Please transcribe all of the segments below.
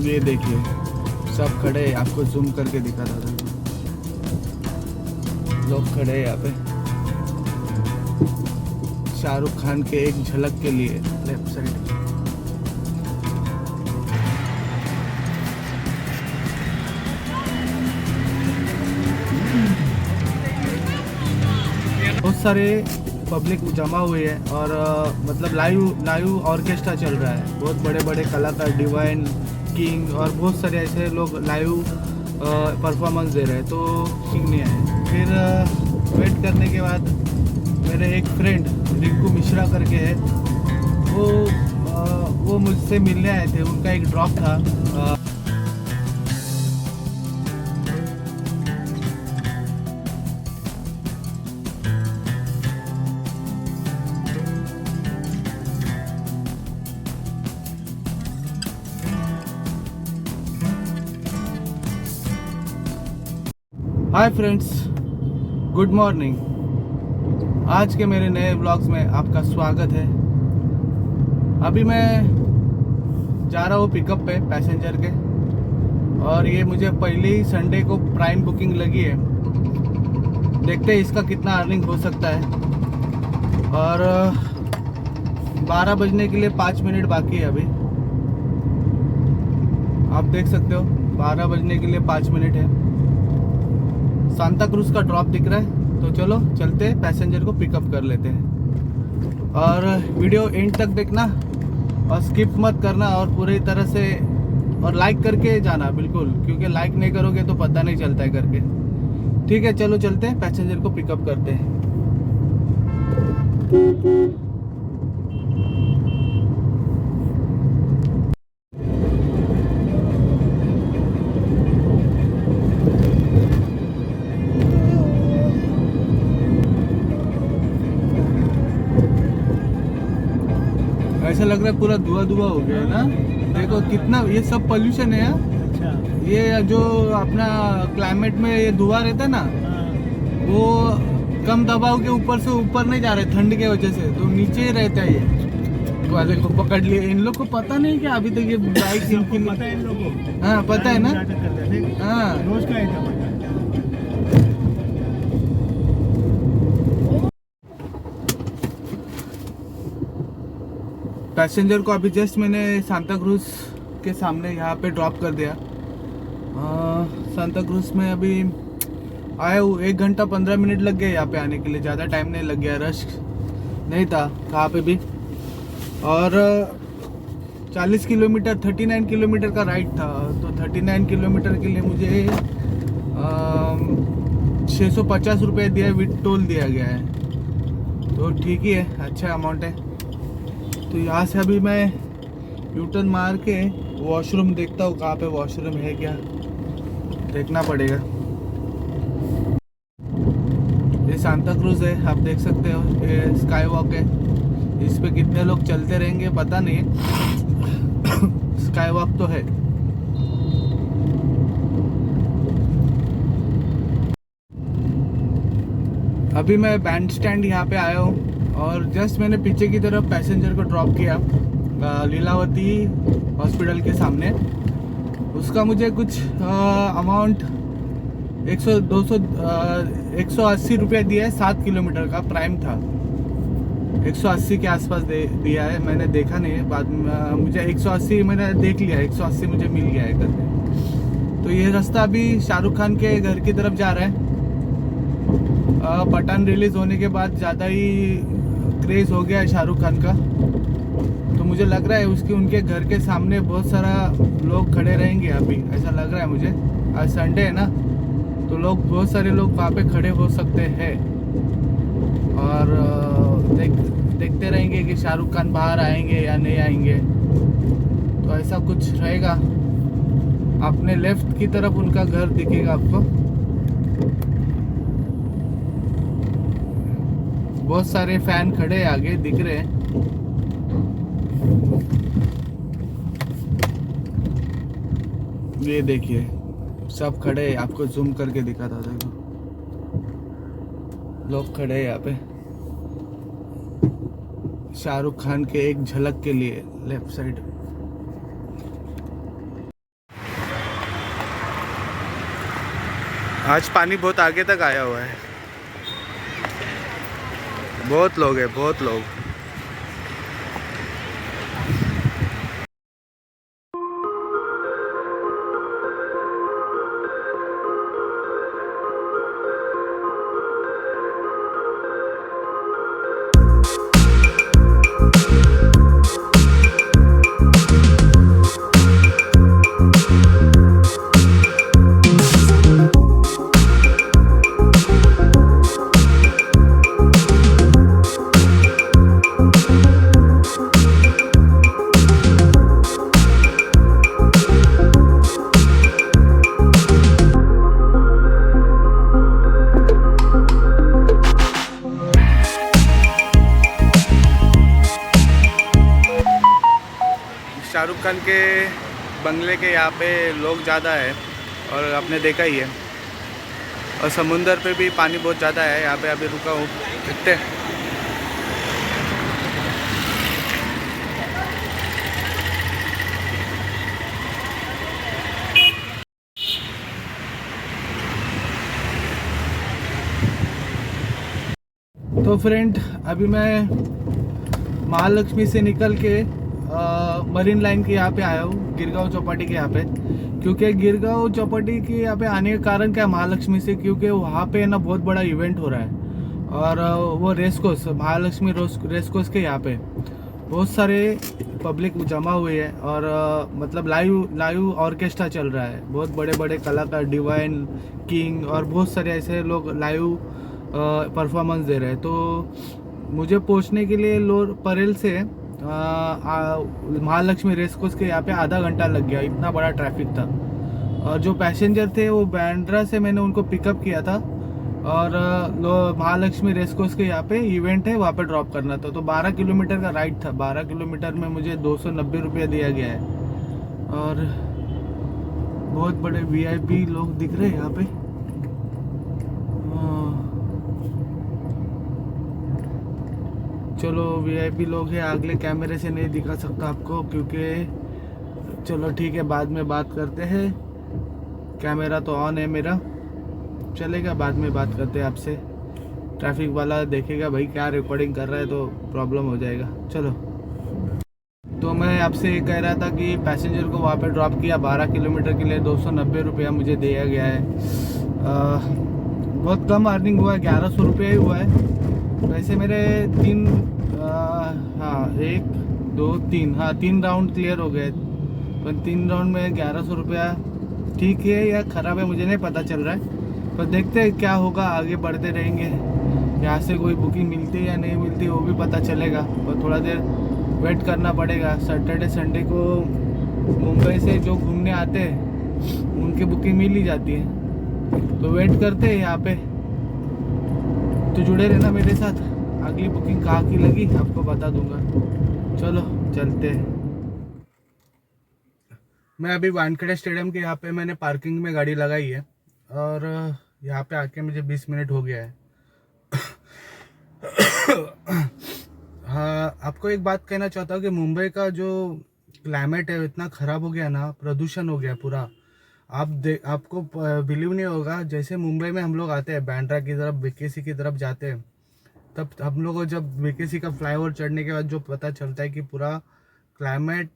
ये देखिए सब खड़े हैं, आपको जूम करके दिखा रहा था। लोग खड़े हैं यहाँ पे शाहरुख खान के एक झलक के लिए लेफ्ट साइड। बहुत सारे पब्लिक जमा हुई है और मतलब लाइव ऑर्केस्ट्रा चल रहा है। बहुत बड़े बड़े कलाकार डिवाइन किंग और बहुत सारे ऐसे लोग लाइव परफॉर्मेंस दे रहे हैं। तो किंग नहीं आए। फिर वेट करने के बाद मेरे एक फ्रेंड रिंकू मिश्रा करके है, वो मुझसे मिलने आए थे। उनका एक ड्रॉप था। Hi friends, good morning. आज के मेरे नए व्लॉग्स में आपका स्वागत है। अभी मैं जा रहा हूँ पिकअप पे पैसेंजर के, और ये मुझे पहले ही संडे को प्राइम बुकिंग लगी है। देखते हैं इसका कितना अर्निंग हो सकता है। और 12 बजने के लिए 5 मिनट बाकी है अभी। आप देख सकते हो 12 बजने के लिए 5 मिनट है। सांता क्रूज का ड्रॉप दिख रहा है, तो चलो चलते हैं, पैसेंजर को पिकअप कर लेते हैं। और वीडियो एंड तक देखना और स्किप मत करना, और पूरी तरह से और लाइक करके जाना बिल्कुल, क्योंकि लाइक नहीं करोगे तो पता नहीं चलता है करके। ठीक है, चलो चलते हैं, पैसेंजर को पिकअप करते हैं। ऐसा लग रहा है पूरा धुआं धुआं हो गया है ना। देखो कितना, ये सब पोल्यूशन है। अच्छा। ये जो अपना क्लाइमेट में ये धुआं रहता है ना, वो कम दबाव के ऊपर से ऊपर नहीं जा रहे ठंड के वजह से, तो नीचे ही रहता है। ये वाले को पकड़ लिए। इन लोग को पता नहीं कि अभी तक ये बाइक इनकी पता है इन लोगों को। हाँ पता है ना। हाँ रोज का ऐसा पता है। पैसेंजर को अभी जस्ट मैंने सांता क्रूज के सामने यहाँ पे ड्रॉप कर दिया। सांता क्रूज में अभी आया हूँ, 1 घंटा 15 मिनट लग गए यहाँ पे आने के लिए। ज़्यादा टाइम नहीं लग गया, रश नहीं था कहाँ पे भी। और 40 किलोमीटर 39 किलोमीटर का राइड था, तो 39 किलोमीटर के लिए मुझे 650 रुपये दिया, विद टोल दिया गया है। तो ठीक ही है, अच्छा अमाउंट है। तो यहाँ से अभी मैं यूटर्न मार के वॉशरूम देखता हूँ, कहाँ पे वॉशरूम है क्या देखना पड़ेगा। ये सांता क्रूज है, आप देख सकते हो। ये स्काई वॉक है, इस पे कितने लोग चलते रहेंगे पता नहीं है। स्काई वॉक तो है। अभी मैं बैंड स्टैंड यहाँ पे आया हूँ, और जस्ट मैंने पीछे की तरफ पैसेंजर को ड्रॉप किया लीलावती हॉस्पिटल के सामने। उसका मुझे कुछ अमाउंट 180 रुपये दिया है। 7 किलोमीटर का प्राइम था, 180 के आसपास दिया है। मैंने देखा नहीं है, बाद में मुझे 180 मैंने देख लिया, 180 मुझे मिल गया है करके। तो ये रास्ता अभी शाहरुख खान के घर की तरफ जा रहा है। पठान रिलीज होने के बाद ज़्यादा ही क्रेज़ हो गया है शाहरुख खान का, तो मुझे लग रहा है उनके घर के सामने बहुत सारा लोग खड़े रहेंगे अभी, ऐसा लग रहा है मुझे। आज संडे है ना, तो बहुत सारे लोग वहाँ पे खड़े हो सकते हैं, और देखते रहेंगे कि शाहरुख खान बाहर आएंगे या नहीं आएंगे। तो ऐसा कुछ रहेगा। अपने लेफ्ट की तरफ उनका घर दिखेगा आपको। बहुत सारे फैन खड़े आगे दिख रहे हैं। ये देखिए सब खड़े हैं, आपको जूम करके दिखाता था। देखो लोग खड़े हैं यहाँ पे शाहरुख खान के एक झलक के लिए लेफ्ट साइड। आज पानी बहुत आगे तक आया हुआ है, बहुत लोग हैं, बहुत लोग। शाहरुख खान के बंगले के यहाँ पे लोग ज़्यादा है, और आपने देखा ही है। और समुंदर पे भी पानी बहुत ज़्यादा है। यहाँ पे अभी रुका हूँ, देखते हैं। तो फ्रेंड, अभी मैं महालक्ष्मी से निकल के मरीन लाइन के यहाँ पे आया हूँ, गिरगांव चौपाटी के यहाँ पे। क्योंकि गिरगांव चौपाटी के यहाँ पे आने का कारण क्या है, महालक्ष्मी से, क्योंकि वहाँ पे ना बहुत बड़ा इवेंट हो रहा है। और वो रेसकोर्स, महालक्ष्मी रेसकोर्स के यहाँ पे बहुत सारे पब्लिक जमा हुए है। और मतलब लाइव ऑर्केस्ट्रा चल रहा है, बहुत बड़े बड़े कलाकार, डिवाइन किंग और बहुत सारे ऐसे लोग लाइव परफॉर्मेंस दे रहे हैं। तो मुझे पहुंचने के लिए परेल से महालक्ष्मी रेसकोर्स के यहाँ पे आधा घंटा लग गया, इतना बड़ा ट्रैफिक था। और जो पैसेंजर थे वो बांद्रा से मैंने उनको पिकअप किया था, और महालक्ष्मी रेसकोर्स के यहाँ पे इवेंट है, वहाँ पे ड्रॉप करना था। तो 12 किलोमीटर का राइड था, 12 किलोमीटर में मुझे 290 रुपया दिया गया है। और बहुत बड़े वीआईपी लोग दिख रहे हैं यहाँ पे। चलो, वीआईपी लोग हैं, अगले कैमरे से नहीं दिखा सकता आपको, क्योंकि चलो ठीक है, बाद में बात करते हैं। कैमरा तो ऑन है मेरा, चलेगा, बाद में बात करते हैं आपसे। ट्रैफिक वाला देखेगा भाई क्या रिकॉर्डिंग कर रहा है, तो प्रॉब्लम हो जाएगा। चलो, तो मैं आपसे ये कह रहा था कि पैसेंजर को वहाँ पे ड्रॉप किया, 12 किलोमीटर के लिए 290 रुपया मुझे दिया गया है। बहुत कम अर्निंग हुआ है, 1100 रुपया ही हुआ है। वैसे मेरे एक दो तीन 3 राउंड क्लियर हो गए, पर 3 राउंड में 1100 रुपया ठीक है या ख़राब है मुझे नहीं पता चल रहा है। पर देखते हैं क्या होगा, आगे बढ़ते रहेंगे। यहाँ से कोई बुकिंग मिलती है या नहीं मिलती वो भी पता चलेगा, पर थोड़ा देर वेट करना पड़ेगा। सैटरडे संडे को मुंबई से जो घूमने आते हैं उनकी बुकिंग मिल ही जाती है, तो वेट करते हैं यहाँ पे। तो जुड़े रहना मेरे साथ, अगली बुकिंग कहाँ की लगी आपको बता दूंगा। चलो चलते हैं। मैं अभी वानखेड़े स्टेडियम के यहाँ पे मैंने पार्किंग में गाड़ी लगाई है, और यहाँ पे आके मुझे 20 मिनट हो गया है। हाँ, आपको एक बात कहना चाहता हूँ कि मुंबई का जो क्लाइमेट है इतना ख़राब हो गया ना, प्रदूषण हो गया पूरा। आपको बिलीव नहीं होगा, जैसे मुंबई में हम लोग आते हैं बांद्रा की तरफ, बीकेसी की तरफ जाते हैं, तब हम लोग को जब बीकेसी का फ्लाईओवर चढ़ने के बाद जो पता चलता है कि पूरा क्लाइमेट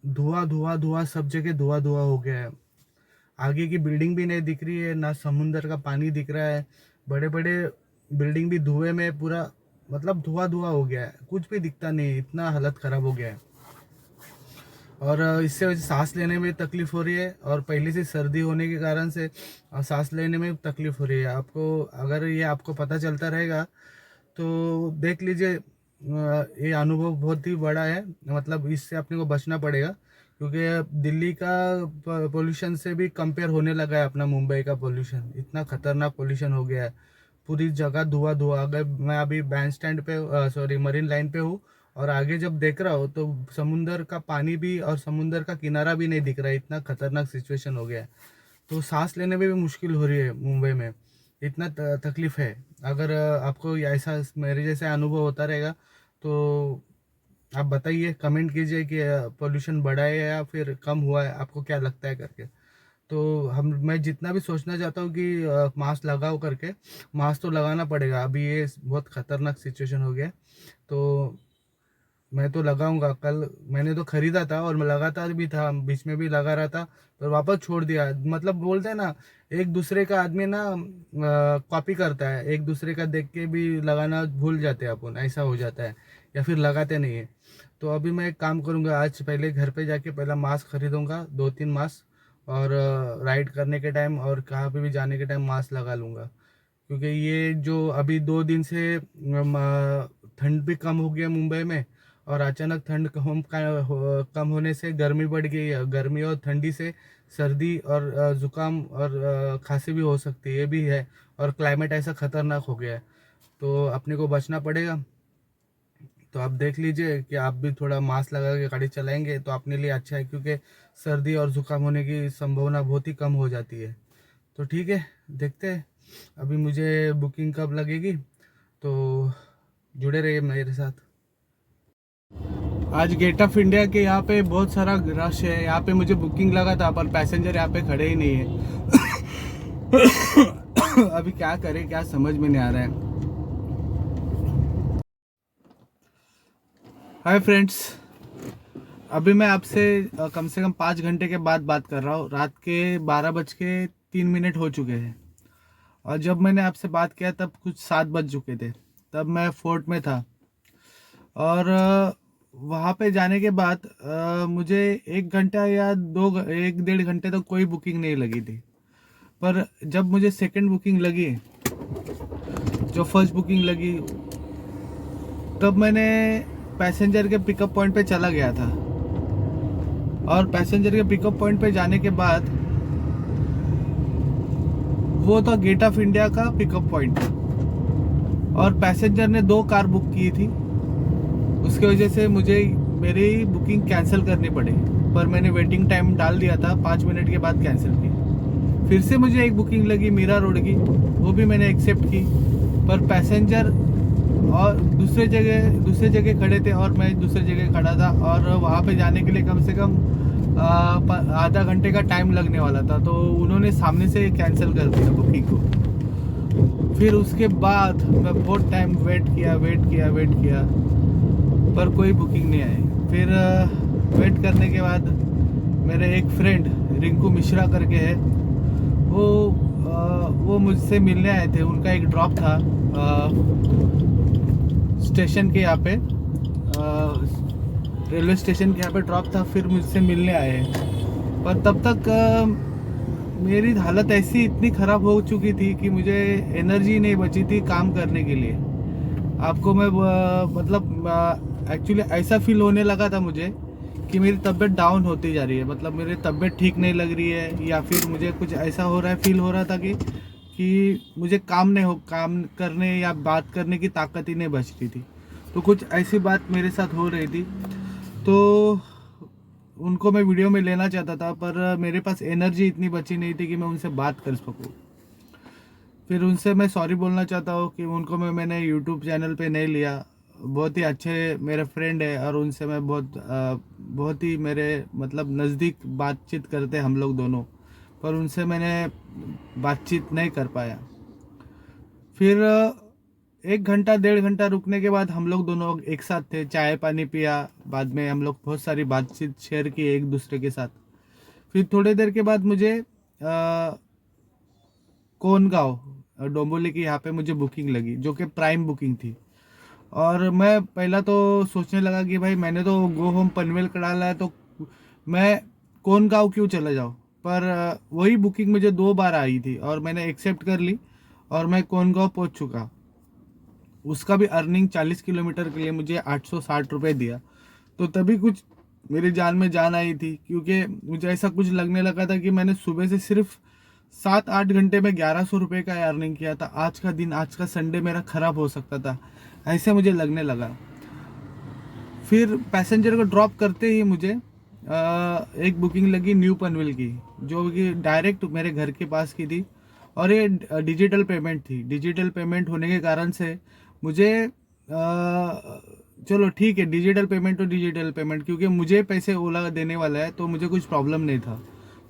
धुआं धुआं धुआं, सब जगह धुआं धुआं हो गया है। आगे की बिल्डिंग भी नहीं दिख रही है, ना समुंदर का पानी दिख रहा है। बड़े बड़े बिल्डिंग भी धुएं में पूरा, मतलब धुआं धुआं हो गया है, कुछ भी दिखता नहीं, इतना हालत ख़राब हो गया है। और इससे वजह सांस लेने में तकलीफ़ हो रही है, और पहले से सर्दी होने के कारण से सांस लेने में तकलीफ़ हो रही है। आपको अगर ये आपको पता चलता रहेगा तो देख लीजिए, ये अनुभव बहुत ही बड़ा है। मतलब इससे अपने को बचना पड़ेगा, क्योंकि दिल्ली का पोल्यूशन से भी कंपेयर होने लगा है अपना मुंबई का पोल्यूशन। इतना खतरनाक पोल्यूशन हो गया है, पूरी जगह धुआं धुआं। अगर मैं अभी बैंड स्टैंड पे मरीन लाइन पे हूँ, और आगे जब देख रहा हो तो समुंदर का पानी भी और समुंदर का किनारा भी नहीं दिख रहा है, इतना खतरनाक सिचुएशन हो गया है। तो सांस लेने में भी मुश्किल हो रही है मुंबई में, इतना तकलीफ़ है। अगर आपको ऐसा मेरे जैसा अनुभव होता रहेगा तो आप बताइए, कमेंट कीजिए कि पोल्यूशन बढ़ा है या फिर कम हुआ है, आपको क्या लगता है करके। तो मैं जितना भी सोचना चाहता हूँ कि मास्क लगाओ करके, मास्क तो लगाना पड़ेगा। अभी ये बहुत खतरनाक सिचुएशन हो गया, तो मैं तो लगाऊंगा। कल मैंने तो खरीदा था और मैं लगातार भी था, बीच में भी लगा रहा था, पर वापस छोड़ दिया। मतलब बोलते हैं ना, एक दूसरे का आदमी ना कॉपी करता है, एक दूसरे का देख के भी लगाना भूल जाते हैं अपन, ऐसा हो जाता है, या फिर लगाते नहीं है। तो अभी मैं एक काम करूंगा, आज पहले घर पे जाके पहला मास्क खरीदूंगा, 2-3 मास्क, और राइड करने के टाइम और कहाँ पे भी जाने के टाइम मास्क लगा लूंगा। क्योंकि ये जो अभी 2 दिन से ठंड भी कम हो गया मुंबई में, और अचानक ठंड कम होने से गर्मी बढ़ गई है। गर्मी और ठंडी से सर्दी और जुकाम और खांसी भी हो सकती है, ये भी है। और क्लाइमेट ऐसा खतरनाक हो गया है, तो अपने को बचना पड़ेगा। तो आप देख लीजिए कि आप भी थोड़ा मास्क लगा के गाड़ी चलाएंगे तो अपने लिए अच्छा है, क्योंकि सर्दी और जुकाम होने की संभावना बहुत ही कम हो जाती है। तो ठीक है, देखते हैं अभी मुझे बुकिंग कब लगेगी, तो जुड़े रहिए मेरे साथ। आज गेट ऑफ इंडिया के यहाँ पे बहुत सारा रश है। यहाँ पे मुझे बुकिंग लगा था, पर पैसेंजर यहाँ पे खड़े ही नहीं है। अभी क्या करें, क्या समझ में नहीं आ रहा है। हाय फ्रेंड्स, अभी मैं आपसे कम से कम 5 घंटे के बाद बात कर रहा हूँ। रात के 12:03 हो चुके हैं, और जब मैंने आपसे बात किया तब कुछ 7 बज चुके थे। तब मैं फोर्ट में था, और वहाँ पे जाने के बाद मुझे 1 घंटा या 1-1.5 घंटे तक कोई बुकिंग नहीं लगी थी। पर जब मुझे सेकंड बुकिंग लगी, जो फर्स्ट बुकिंग लगी, तब मैंने पैसेंजर के पिकअप पॉइंट पे चला गया था। और पैसेंजर के पिकअप पॉइंट पे जाने के बाद वो था गेट ऑफ इंडिया का पिकअप पॉइंट, और पैसेंजर ने 2 कार बुक की थी। उसकी वजह से मुझे मेरी बुकिंग कैंसिल करनी पड़ी, पर मैंने वेटिंग टाइम डाल दिया था, 5 मिनट के बाद कैंसिल की। फिर से मुझे एक बुकिंग लगी मीरा रोड की, वो भी मैंने एक्सेप्ट की, पर पैसेंजर और दूसरे जगह खड़े थे और मैं दूसरे जगह खड़ा था, और वहाँ पे जाने के लिए कम से कम आधा घंटे का टाइम लगने वाला था। तो उन्होंने सामने से कैंसिल कर दिया बुकिंग को। फिर उसके बाद मैं बहुत टाइम वेट किया, पर कोई बुकिंग नहीं आई। फिर वेट करने के बाद मेरे एक फ्रेंड रिंकू मिश्रा करके है, वो मुझसे मिलने आए थे। उनका एक ड्रॉप था स्टेशन के यहाँ पे, रेलवे स्टेशन के यहाँ पे ड्रॉप था। फिर मुझसे मिलने आए, पर तब तक मेरी हालत ऐसी इतनी ख़राब हो चुकी थी कि मुझे एनर्जी नहीं बची थी काम करने के लिए। आपको मैं मतलब एक्चुअली ऐसा फील होने लगा था मुझे कि मेरी तबीयत डाउन होती जा रही है, मतलब मेरी तबीयत ठीक नहीं लग रही है, या फिर मुझे कुछ ऐसा हो रहा है, फील हो रहा था कि मुझे काम करने या बात करने की ताकत ही नहीं बच रही थी। तो कुछ ऐसी बात मेरे साथ हो रही थी, तो उनको मैं वीडियो में लेना चाहता था, पर मेरे पास एनर्जी इतनी बची नहीं थी कि मैं उनसे बात कर सकूँ। फिर उनसे मैं सॉरी बोलना चाहता हूँ कि उनको मैंने यूट्यूब चैनल पे नहीं लिया। बहुत ही अच्छे मेरे फ्रेंड है, और उनसे मैं बहुत ही मेरे मतलब नज़दीक बातचीत करते हम लोग दोनों, पर उनसे मैंने बातचीत नहीं कर पाया। फिर 1 घंटा 1.5 घंटा रुकने के बाद हम लोग दोनों एक साथ थे, चाय पानी पिया, बाद में हम लोग बहुत सारी बातचीत शेयर की एक दूसरे के साथ। फिर थोड़ी देर के बाद मुझे कोनगांव डोंबिवली की यहाँ पे मुझे बुकिंग लगी, जो कि प्राइम बुकिंग थी। और मैं पहला तो सोचने लगा कि भाई मैंने तो गो होम पनवेल का डाला है, तो मैं कोनगांव क्यों चला जाऊँ। पर वही बुकिंग मुझे 2 बार आई थी और मैंने एक्सेप्ट कर ली, और मैं कोनगांव पहुँच चुका। उसका भी अर्निंग 40 किलोमीटर के लिए मुझे 860 रुपये दिया। तो तभी कुछ मेरी जान में जान आई थी, क्योंकि मुझे ऐसा कुछ लगने लगा था कि मैंने सुबह से सिर्फ 7-8 घंटे में 1100 रुपये का अर्निंग किया था। आज का दिन, आज का संडे मेरा खराब हो सकता था, ऐसे मुझे लगने लगा। फिर पैसेंजर को ड्रॉप करते ही मुझे एक बुकिंग लगी न्यू पनवेल की, जो कि डायरेक्ट मेरे घर के पास की थी, और ये डिजिटल पेमेंट थी। डिजिटल पेमेंट होने के कारण से मुझे चलो ठीक है, डिजिटल पेमेंट तो डिजिटल पेमेंट, क्योंकि मुझे पैसे ओला देने वाला है तो मुझे कुछ प्रॉब्लम नहीं था।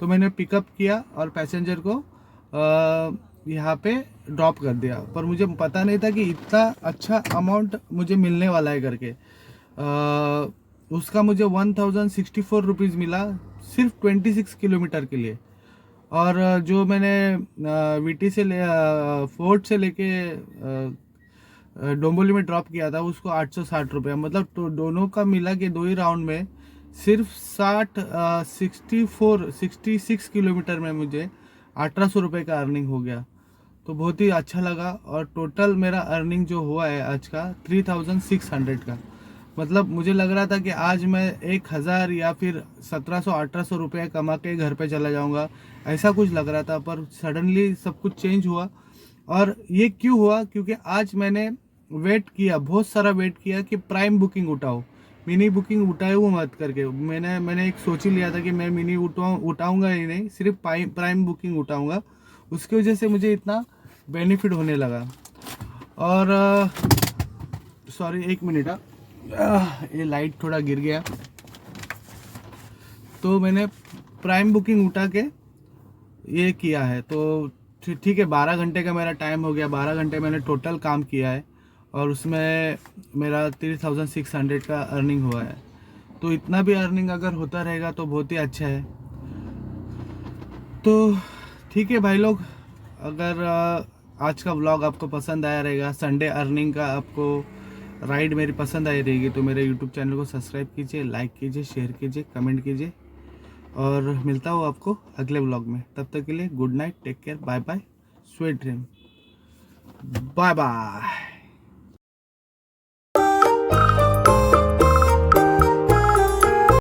तो मैंने पिकअप किया और पैसेंजर को यहाँ पे ड्रॉप कर दिया, पर मुझे पता नहीं था कि इतना अच्छा अमाउंट मुझे मिलने वाला है करके। उसका मुझे 1064 रुपीज़ मिला सिर्फ 26 किलोमीटर के लिए। और जो मैंने वीटी से फोर्ट से लेके डोंबोली में ड्रॉप किया था उसको 860 रुपये, मतलब तो दोनों का मिला के दो ही राउंड में सिर्फ 66 किलोमीटर में मुझे 1800 रुपये का अर्निंग हो गया। तो बहुत ही अच्छा लगा। और टोटल मेरा अर्निंग जो हुआ है आज का 3600 का, मतलब मुझे लग रहा था कि आज मैं 1000 या फिर 1700-1800 रुपये कमा के घर पे चला जाऊंगा, ऐसा कुछ लग रहा था। पर सडनली सब कुछ चेंज हुआ। और ये क्यों हुआ? क्योंकि आज मैंने वेट किया, बहुत सारा वेट किया कि प्राइम बुकिंग उठाओ, मिनी बुकिंग उठाए हुए मत करके। मैंने एक सोच ही लिया था कि मैं मिनी उठाऊंगा ही नहीं, सिर्फ प्राइम बुकिंग उठाऊंगा। उसकी वजह से मुझे इतना बेनिफिट होने लगा। और सॉरी, एक मिनट, ये लाइट थोड़ा गिर गया। तो मैंने प्राइम बुकिंग उठा के ये किया है। तो ठीक है, 12 घंटे का मेरा टाइम हो गया, 12 घंटे मैंने टोटल काम किया है और उसमें मेरा 3600 का अर्निंग हुआ है। तो इतना भी अर्निंग अगर होता रहेगा तो बहुत ही अच्छा है। तो ठीक है भाई लोग, अगर आज का व्लॉग आपको पसंद आया रहेगा, संडे अर्निंग का आपको राइड मेरी पसंद आई रहेगी, तो मेरे यूट्यूब चैनल को सब्सक्राइब कीजिए, लाइक कीजिए, शेयर कीजिए, कमेंट कीजिए। और मिलता हूँ आपको अगले व्लॉग में। तब तक के लिए good night, take care, bye bye, sweet dream, bye bye.